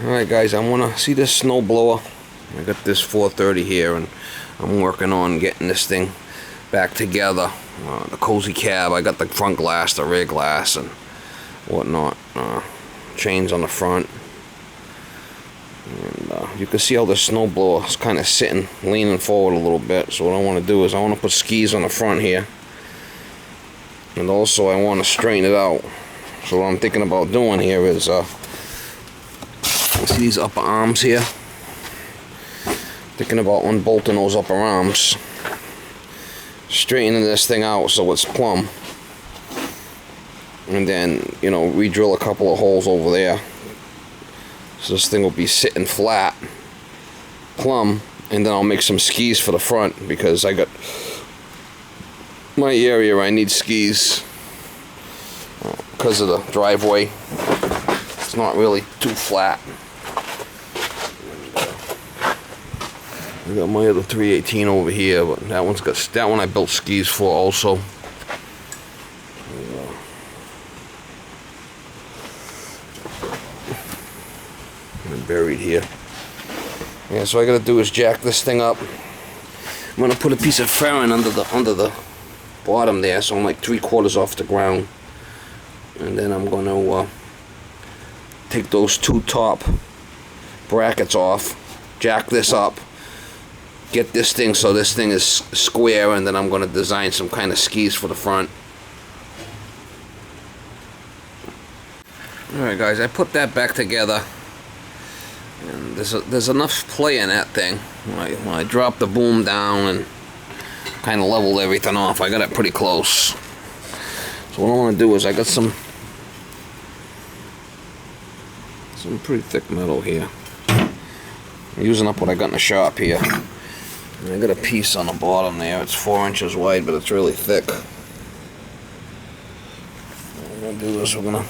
Alright guys, I want to see this snowblower. I got this 430 here and I'm working on getting this thing back together. The cozy cab, I got the front glass, the rear glass and whatnot. Chains on the front. And you can see how the snowblower is kind of sitting, leaning forward a little bit. So what I want to do is I want to put skis on the front here. And also I want to straighten it out. So what I'm thinking about doing here is see these upper arms here? Thinking about unbolting those upper arms, straightening this thing out so it's plumb, and then, you know, re-drill a couple of holes over there so this thing will be sitting flat, plumb, and then I'll make some skis for the front because I got my area I need skis because of the driveway. It's not really too flat. I got my other 318 over here, but that one I built skis for also. And buried here. Yeah, so I gotta do is jack this thing up. I'm gonna put a piece of ferrine under the bottom there, so I'm like 3/4 off the ground. And then I'm gonna take those two top brackets off, jack this up, get this thing so this thing is square, and then I'm going to design some kind of skis for the front. Alright guys, I put that back together, and there's enough play in that thing. When I dropped the boom down and kind of leveled everything off, I got it pretty close. So what I want to do is I got some pretty thick metal here. I'm using up what I got in the shop here. And I got a piece on the bottom there. It's 4 inches wide, but it's really thick. What we're gonna do is we're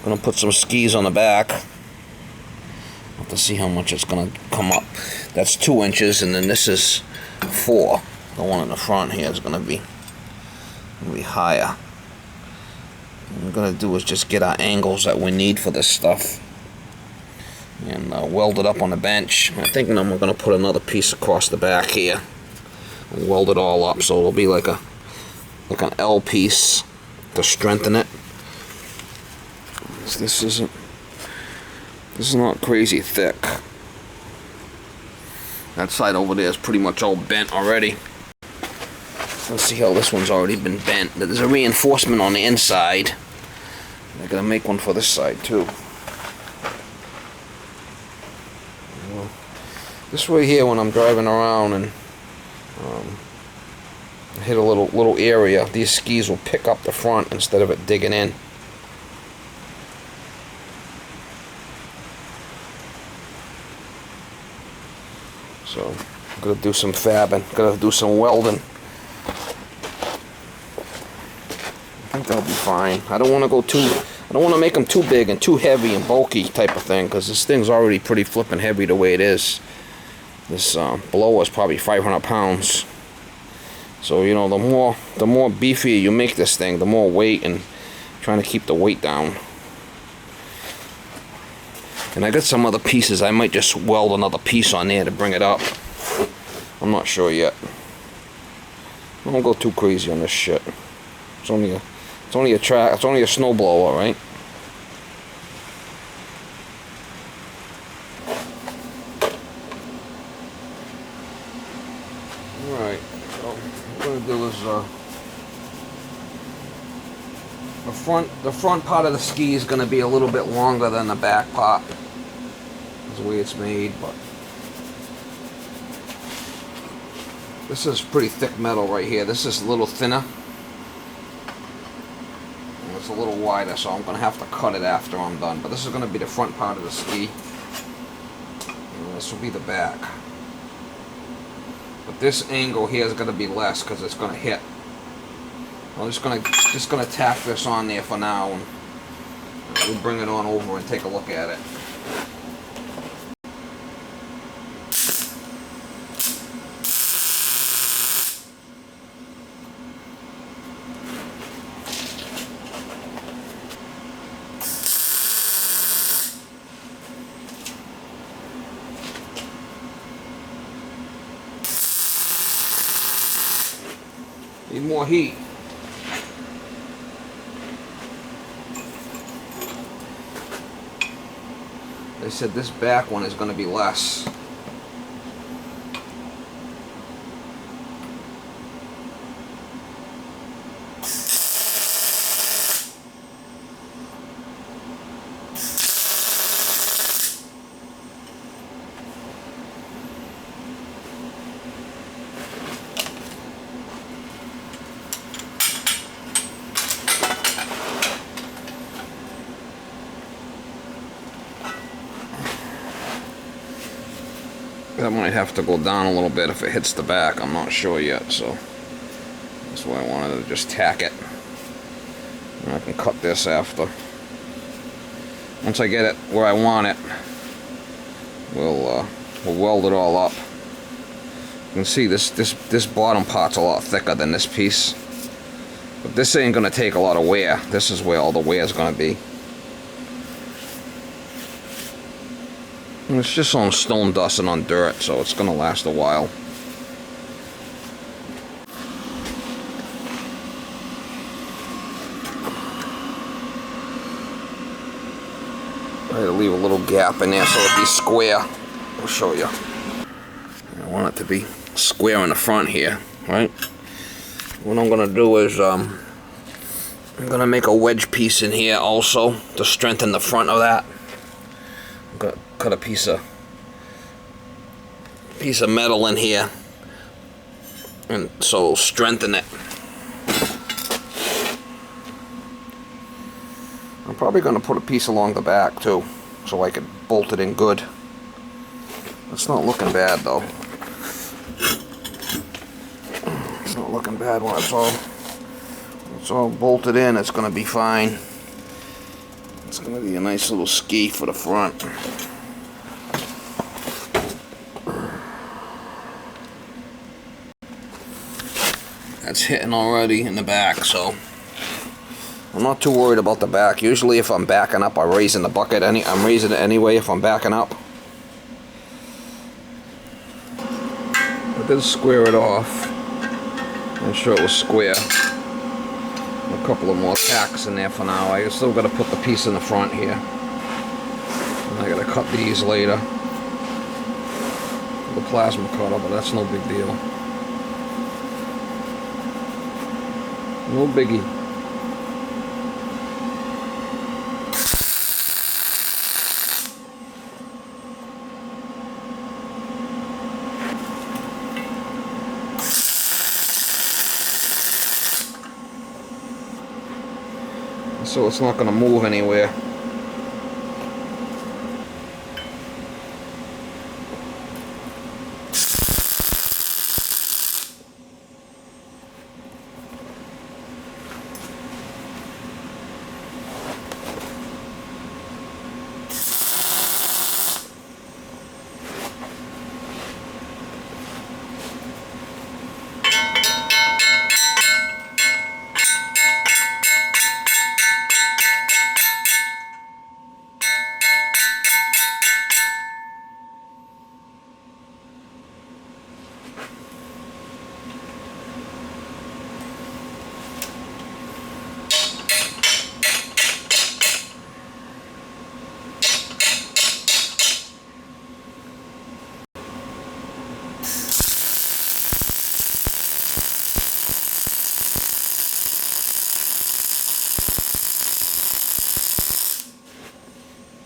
gonna put some skis on the back. Have to see how much it's gonna come up. That's 2 inches, and then this is 4. The one in the front here is gonna be higher. What we're gonna do is just get our angles that we need for this stuff and weld it up on the bench. I'm thinking I'm going to put another piece across the back here and weld it all up so it'll be like an L piece to strengthen it. This is not crazy thick. That side over there is pretty much all bent already. Let's see how this one's already been bent. There's a reinforcement on the inside. I gotta make one for this side too. This way here, when I'm driving around and hit a little area, these skis will pick up the front instead of it digging in. So I'm gonna do some fabbing, gonna do some welding. I think that'll be fine. I don't want to make them too big and too heavy and bulky type of thing, because this thing's already pretty flippin' heavy the way it is. This blower is probably 500 pounds. So, you know, the more beefier you make this thing, the more weight, and trying to keep the weight down. And I got some other pieces. I might just weld another piece on there to bring it up. I'm not sure yet. I don't go too crazy on this shit. It's only a snowblower, right? Alright, so what I'm gonna do is the front part of the ski is gonna be a little bit longer than the back part. That's the way it's made, but this is pretty thick metal right here. This is a little thinner. It's a little wider, so I'm going to have to cut it after I'm done. But this is going to be the front part of the ski. And this will be the back. But this angle here is going to be less because it's going to hit. I'm just going to tack this on there for now, and we'll bring it on over and take a look at it. Need more heat. They said this back one is going to be less. That might have to go down a little bit if it hits the back. I'm not sure yet, so that's why I wanted to just tack it. And I can cut this after. Once I get it where I want it, we'll weld it all up. You can see this bottom part's a lot thicker than this piece, but this ain't gonna take a lot of wear. This is where all the wear is gonna be. And it's just on stone dust and on dirt, so it's gonna last a while. I had to leave a little gap in there so it'd be square. I'll show you. I want it to be square in the front here, right? What I'm gonna do is I'm gonna make a wedge piece in here also to strengthen the front of that. I'm gonna cut a piece of metal in here, and so strengthen it. I'm probably gonna put a piece along the back too, so I can bolt it in good. It's not looking bad though. It's not looking bad when it's all bolted in. It's gonna be fine. It's gonna be a nice little ski for the front. That's hitting already in the back, so I'm not too worried about the back. Usually if I'm backing up, I'm raising the bucket. I'm raising it anyway if I'm backing up. I did square it off. I'm sure it was square. A couple of more tacks in there for now. I still got to put the piece in the front here. And I got to cut these later. The plasma cutter, but that's no big deal. No biggie. So it's not going to move anywhere.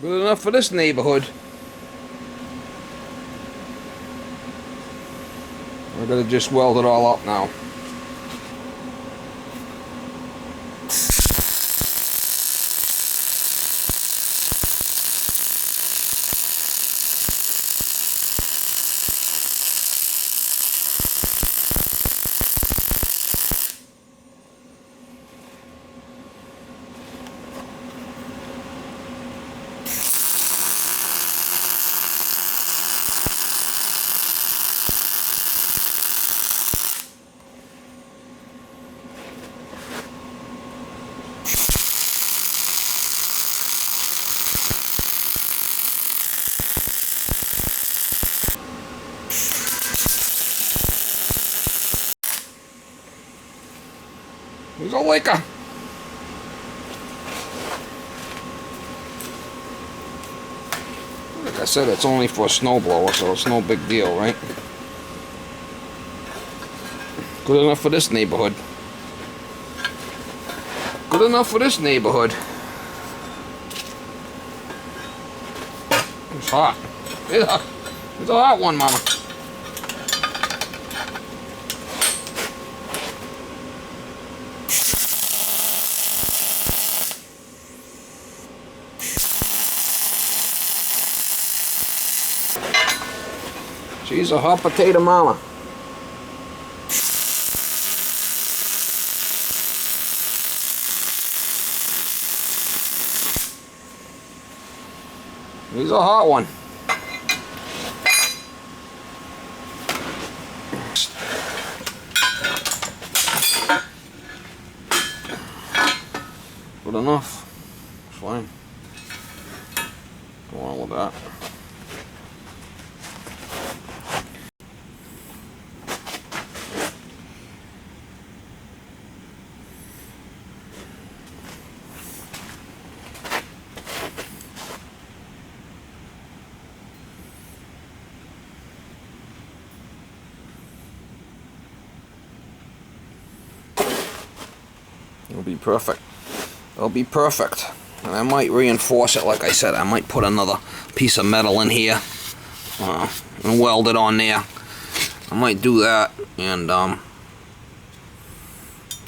Good enough for this neighborhood. We're gonna just weld it all up now. He's a licker. Like I said, it's only for a snowblower, so it's no big deal, right? Good enough for this neighborhood. Good enough for this neighborhood. It's hot. It's a hot one, Mama. She's a hot potato mama. He's a hot one. Good enough. It's fine. Go on with that. It'll be perfect. It'll be perfect. And I might reinforce it, like I said. I might put another piece of metal in here and weld it on there. I might do that, and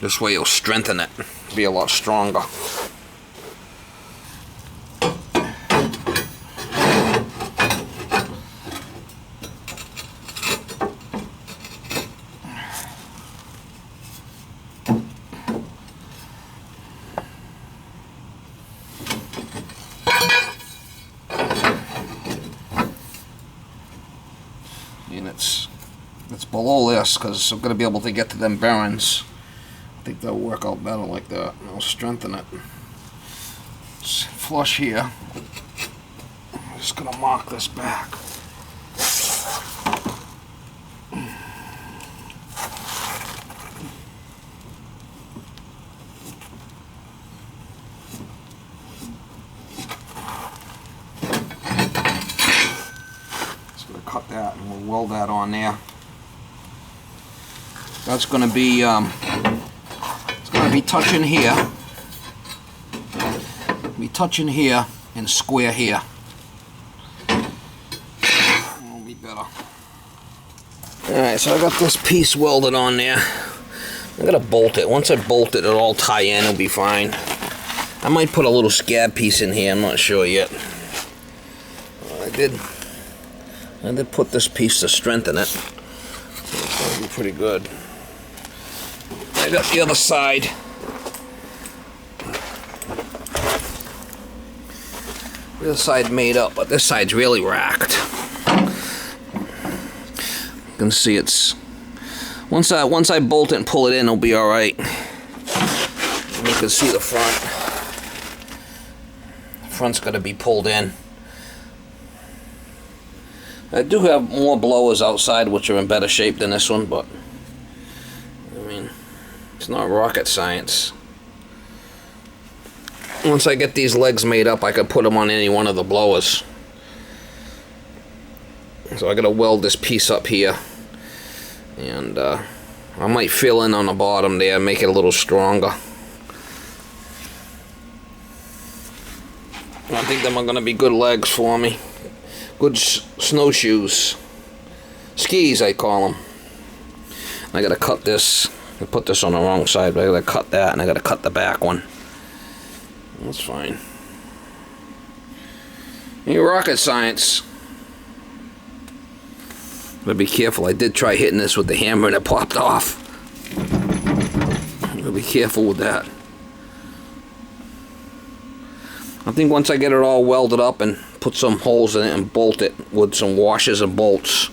this way it'll strengthen it. Be a lot stronger. And it's below this because I'm going to be able to get to them bearings. I think they'll work out better like that. I'll strengthen it. It's flush here. I'm just going to mark this back. Cut that and we'll weld that on there. That's going to be it's going to be touching here. Be touching here and square here. That'll be better. Alright, so I got this piece welded on there. I'm going to bolt it. Once I bolt it, it'll all tie in. It'll be fine. I might put a little scab piece in here. I'm not sure yet. I did put this piece to strengthen it. So it's going to be pretty good. I got the other side. The other side made up, but this side's really racked. You can see it's... Once I bolt it and pull it in, it'll be alright. You can see the front. The front's got to be pulled in. I do have more blowers outside which are in better shape than this one, but I mean, it's not rocket science. Once I get these legs made up, I can put them on any one of the blowers. So I gotta weld this piece up here, and I might fill in on the bottom there, make it a little stronger. I think them are gonna be good legs for me. Good snowshoes. Skis, I call them. I gotta cut this. I put this on the wrong side, but I gotta cut that, and I gotta cut the back one. That's fine. Ain't rocket science. Gotta be careful. I did try hitting this with the hammer, and it popped off. Gotta be careful with that. I think once I get it all welded up and put some holes in it and bolt it with some washers and bolts.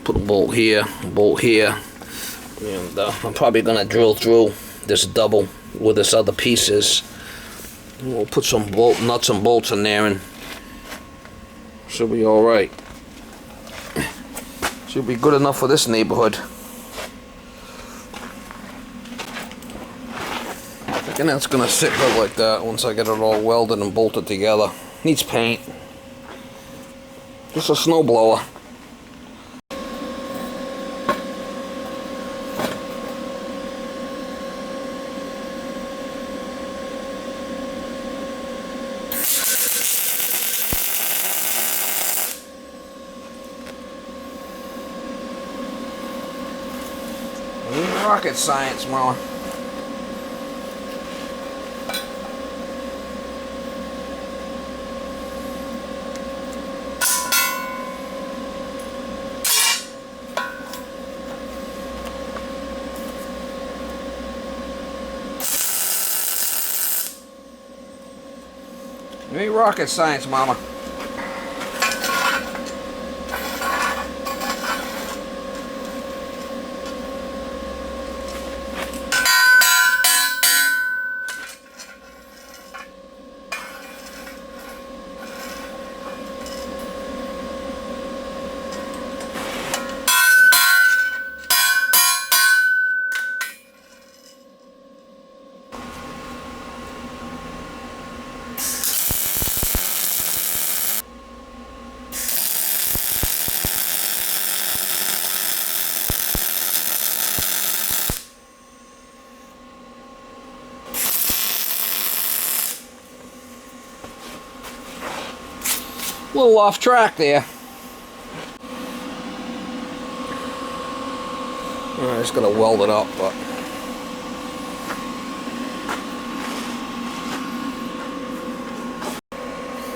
Put a bolt here, and I'm probably gonna drill through this double with this other pieces. We'll put some nuts and bolts in there, and should be all right. Should be good enough for this neighborhood. And that's gonna sit good like that once I get it all welded and bolted together. Needs paint. Just a snowblower. Rocket science, Mama. It ain't rocket science, Mama. A little off track there. I just gotta weld it up, but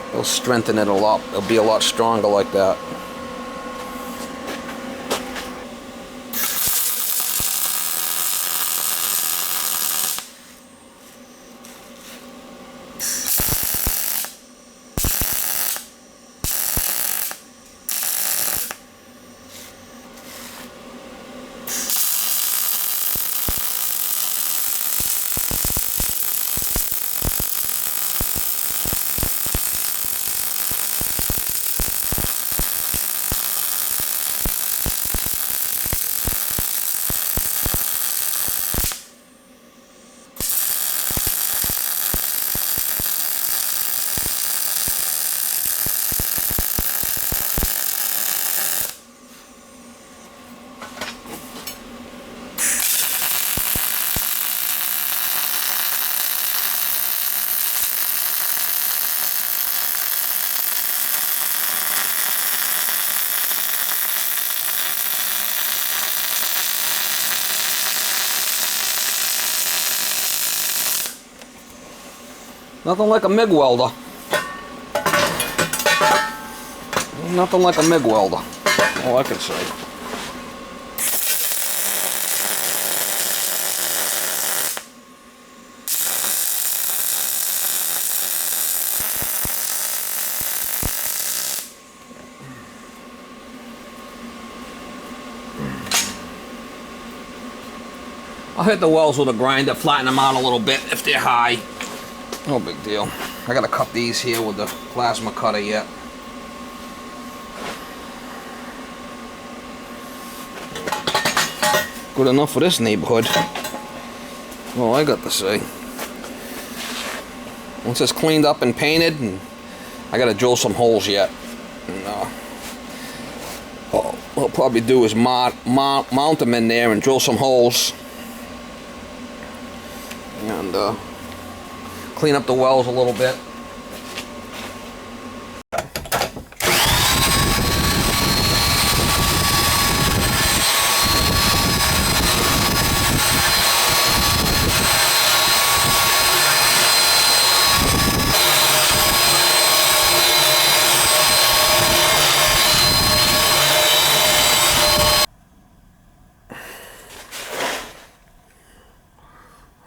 it'll strengthen it a lot. It'll be a lot stronger like that. Nothing like a MIG welder. Nothing like a MIG welder. All I can say. I'll hit the wells with a grinder, flatten them out a little bit if they're high. No big deal. I gotta cut these here with the plasma cutter yet. Good enough for this neighborhood. All I got to say. Once it's cleaned up and painted, and I gotta drill some holes yet. And, what I'll probably do is mount them in there and drill some holes. And clean up the wells a little bit.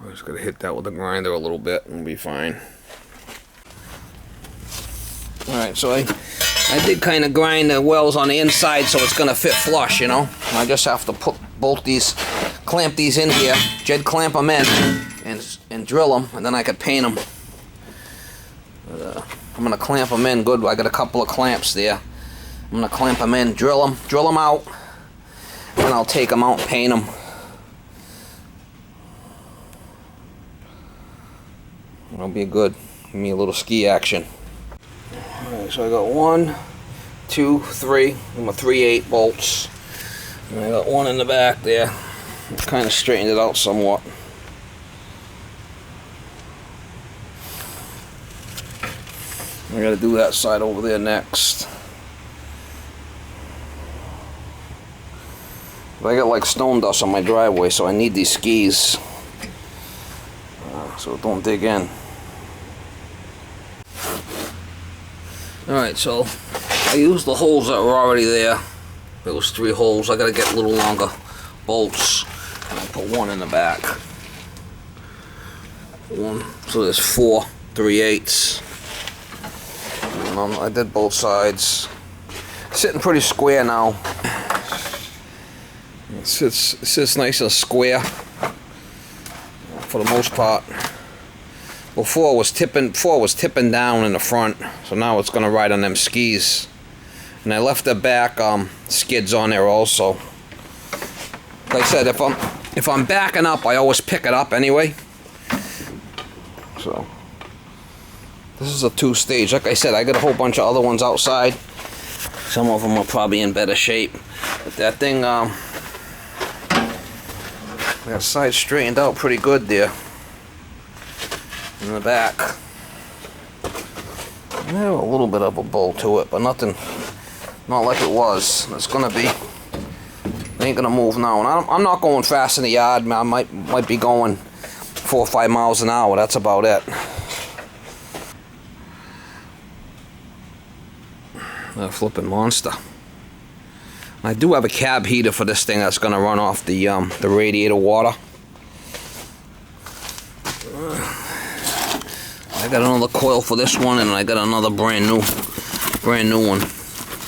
I'm just gonna hit that with the grinder a little bit and be fine. Alright, so I did kind of grind the wells on the inside so it's gonna fit flush, you know. I just have to clamp these in here, Jed clamp them in, and drill them, and then I could paint them. I'm gonna clamp them in good. I got a couple of clamps there. I'm gonna clamp them in, drill them out, and I'll take them out and paint them. That'll be good. Give me a little ski action. Alright, so I got 1, 2, 3. My 3/8 bolts. And I got one in the back there. Kind of straightened it out somewhat. I gotta do that side over there next. But I got like stone dust on my driveway, so I need these skis. So don't dig in. Alright, so I used the holes that were already there. There was 3 holes. I gotta get a little longer bolts. And I put 1 in the back. 1. So there's 4 3/8. I did both sides. Sitting pretty square now. It sits nice and square for the most part. Before it was tipping down in the front, so now it's gonna ride on them skis. And I left the back skids on there also. Like I said, if I'm backing up, I always pick it up anyway. So this is a 2-stage. Like I said, I got a whole bunch of other ones outside. Some of them are probably in better shape. But that thing, that side straightened out pretty good there. In the back. I have a little bit of a bowl to it, but nothing, not like it was. It's gonna be, it ain't gonna move now. And I'm not going fast in the yard. I might be going 4 or 5 miles an hour. That's about it. A flipping monster. I do have a cab heater for this thing that's gonna run off the radiator water. I got another coil for this one, and I got another brand new one.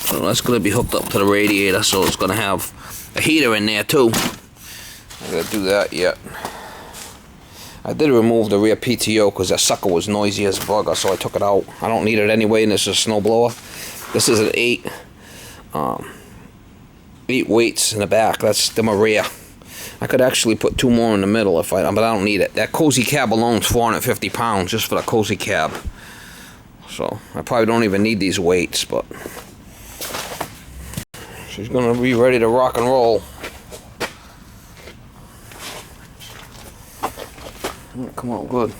So that's gonna be hooked up to the radiator, so it's gonna have a heater in there too. I gotta do that yet. I did remove the rear PTO because that sucker was noisy as a bugger, so I took it out. I don't need it anyway, and this is a snowblower. This is an 8 weights in the back. That's the rear. I could actually put 2 more in the middle but I don't need it. That cozy cab alone is 450 pounds just for the cozy cab. So I probably don't even need these weights, but she's gonna be ready to rock and roll. Come on, good.